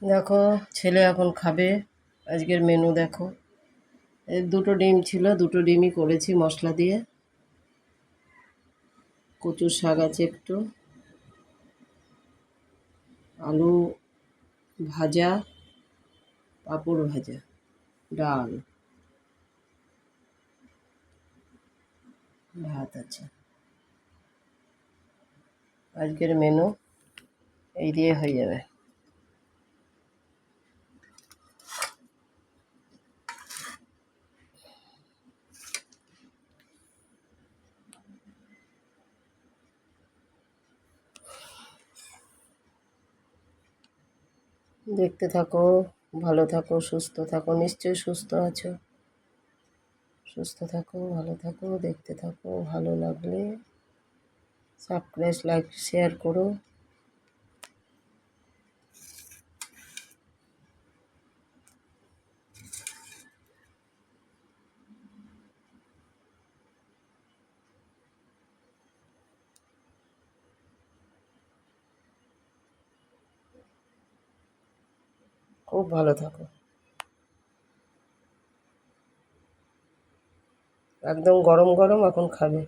দেখো, ছেলে এখন খাবে। আজকের মেনু দেখো, এই দুটো ডিম ছিল, দুটো ডিমই করেছি মশলা দিয়ে। কচুর শাক আছে একটু, আলু ভাজা, পাঁপড় ভাজা, ডাল, ভাত আছে। আজকের মেনু এই দিয়ে হয়ে যাবে। দেখতে থাকো, ভালো থাকো, সুস্থ থাকো। নিশ্চয়ই সুস্থ আছো। সুস্থ থাকো, ভালো থাকো, দেখতে থাকো। ভালো লাগলে সাবস্ক্রাইব, লাইক, শেয়ার করো। খুব ভালো থাকো। একদম গরম গরম এখন খাবে।